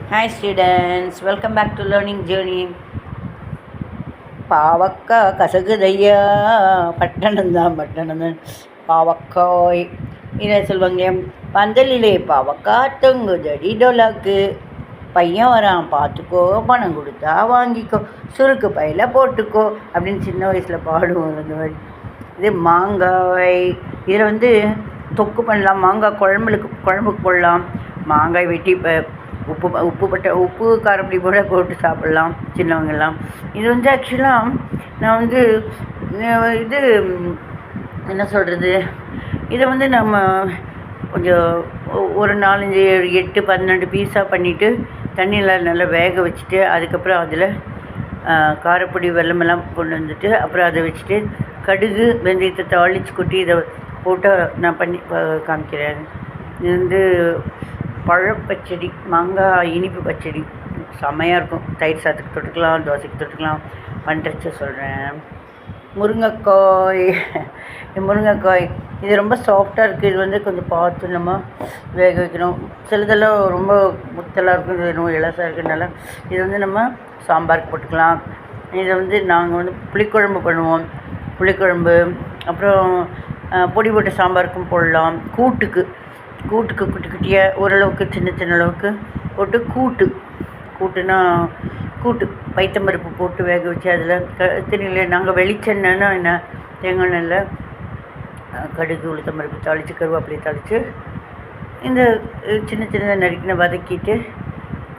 Hi students, welcome back to learning journey. பாவக்கா கசகுதையா பட்டணந்தான் பாவக்காய் இதை சொல்லுவாங்க. பந்தலிலே பாவக்கா தொங்குதடி டொலாக்கு, பையன் வரான் பார்த்துக்கோ, பணம் கொடுத்தா வாங்கிக்கோ, சுருக்கு பையில் போட்டுக்கோ அப்படின்னு சின்ன வயசில் பாடுவோம். அந்த மாதிரி இது மாங்காய், இதில் தொக்கு பண்ணலாம், மாங்காய் குழம்புக்கு போடலாம், மாங்காய் வெட்டி உப்பு காரப்பொடி கூட போட்டு சாப்பிட்லாம் சின்னவங்கெல்லாம். இது ஆக்சுவலாக நான் இது என்ன சொல்கிறது, இதை நம்ம கொஞ்சம் ஒரு 4, 5, 8, 12 பீஸாக பண்ணிவிட்டு தண்ணியில் நல்லா வேக வச்சுட்டு, அதுக்கப்புறம் அதில் காரப்பொடி வெல்லமெல்லாம் கொண்டு வந்துட்டு, அப்புறம் அதை வச்சுட்டு கடுகு வெந்தயத்தை தாளித்து கொட்டி இதை போட்டு நான் பண்ணி காமிக்கிறேன். இது பழப்பச்சடி, மாங்காய் இனிப்பு பச்சடி செம்மையாக இருக்கும். தயிர் சாதத்துக்கு தொட்டுக்கலாம், தோசைக்கு தொட்டுக்கலாம். பண்ணுறச்ச சொல்கிறேன். முருங்கைக்காய் இது ரொம்ப சாஃப்டாக இருக்குது. இது கொஞ்சம் பார்த்து நம்ம வேக வைக்கணும். சிலதெல்லாம் ரொம்ப முத்தலாக இருக்கும், இது ரொம்ப இலசாக இருக்கிறதுனால இது நம்ம சாம்பாருக்கு போட்டுக்கலாம். இதை நாங்கள் புளிக்குழம்பு பண்ணுவோம். புளிக்குழம்பு அப்புறம் பொடி போட்ட சாம்பாருக்கும் போடலாம். கூட்டுக்கு குட்டி குட்டியாக ஓரளவுக்கு சின்ன அளவுக்கு போட்டு கூட்டுனா பைத்தம்பருப்பு போட்டு வேக வச்சு அதில் தெரியல, நாங்கள் வெளிச்செண்ணெய்னா என்ன, தேங்காய் எண்ணெயில் கடுகு உளுத்தம்பருப்பு தாளித்து கருவேப்பிலையை தாளித்து இந்த சின்னதாக நறுக்கின வதக்கிட்டு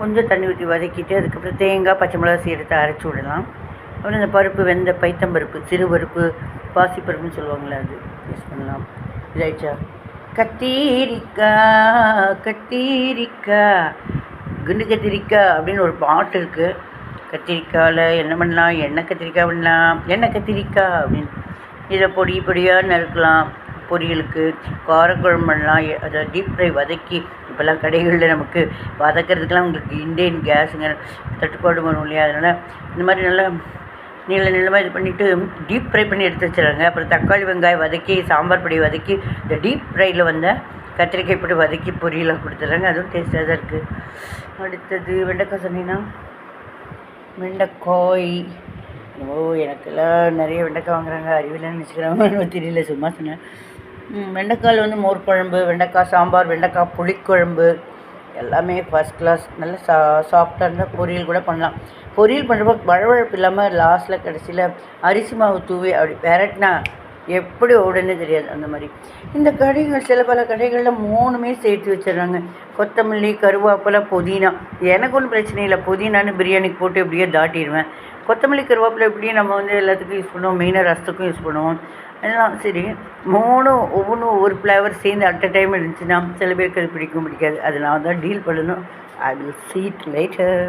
கொஞ்சம் தண்ணி ஊற்றி வதக்கிட்டு, அதுக்கப்புறம் தேங்காய் பச்சை மிளகாய் எடுத்து அரைச்சி விடலாம். அப்புறம் இந்த பருப்பு பைத்தம்பருப்பு, சிறுபருப்பு, பாசிப்பருப்புன்னு சொல்லுவாங்களே, அது யூஸ் பண்ணலாம். இதாயிடுச்சா? கத்திரிக்காய் குண்டு கத்திரிக்காய் அப்படின்னு ஒரு பாட்டு இருக்குது. கத்திரிக்காயில் என்ன பண்ணலாம், எண்ணெய் கத்திரிக்காய் பண்ணலாம், எண்ணெய் கத்திரிக்காய் அப்படின்னு. இதை பொடியாக நறுக்கலாம். பொரியலுக்கு காரக்குழம்பு பண்ணலாம். அதை டீப் ஃப்ரை வதக்கி, இப்போல்லாம் கடைகளில் நமக்கு வதக்கிறதுக்கெலாம் உங்களுக்கு இண்டேன் கேஸுங்க தட்டுப்பாடு வரும் இல்லையா, அதனால் இந்த மாதிரி நல்லா நீளமாக இது பண்ணிவிட்டு டீப் ஃப்ரை பண்ணி எடுத்து வச்சுறாங்க. அப்புறம் தக்காளி வெங்காயம் வதக்கி, சாம்பார் பொடி வதக்கி, இந்த டீப் ஃப்ரையில் கத்திரிக்காய் போட்டு வதக்கி பொரியலாக கொடுத்துட்றாங்க. அதுவும் டேஸ்ட்டாக தான் இருக்குது. அடுத்தது வெண்டைக்காய் சொன்னீங்கன்னா, வெண்டைக்காய் எனக்கெல்லாம் நிறைய வெண்டைக்காய் வாங்குறாங்க, அறிவில்லைன்னு நினச்சிக்கிறாங்க, தெரியல, சும்மா சொன்னேன். வெண்டைக்காயில் மோர் குழம்பு, வெண்டைக்காய் சாம்பார், வெண்டைக்காய் புளிக்குழம்பு எல்லாமே ஃபஸ்ட் கிளாஸ். நல்லா சாஃப்டாக இருந்தால் பொரியல் கூட பண்ணலாம். பொரியல் பண்ணுறப்போ வழவழப்பு இல்லாமல் லாஸ்ட்டில் கடைசியில் அரிசி மாவு தூவி அப்படி பெரட்டினா எப்படி ஓடுன்னு தெரியாது. அந்த மாதிரி இந்த கடைகள், சில பல கடைகளில் 3மே சேர்த்து வச்சிடுறாங்க. கொத்தமல்லி, கருவேப்பிலை, புதினா. எனக்கு ஒன்றும் பிரச்சனை இல்லை, புதினான்னு பிரியாணிக்கு போட்டு எப்படியோ தாட்டிடுவேன். கொத்தமல்லி கருவேப்பிலை எப்படியும் நம்ம எல்லாத்துக்கும் யூஸ் பண்ணுவோம், மெயினாக ரசத்துக்கும் யூஸ் பண்ணுவோம். எல்லாம் சரி, ஒவ்வொன்றும் ஒவ்வொரு ஃப்ளேவர் சேர்ந்து அட் அ டைம் இருந்துச்சுன்னா சில பேருக்கு அது பிடிக்காது. அது நான் தான் டீல் பண்ணணும். I will see it later.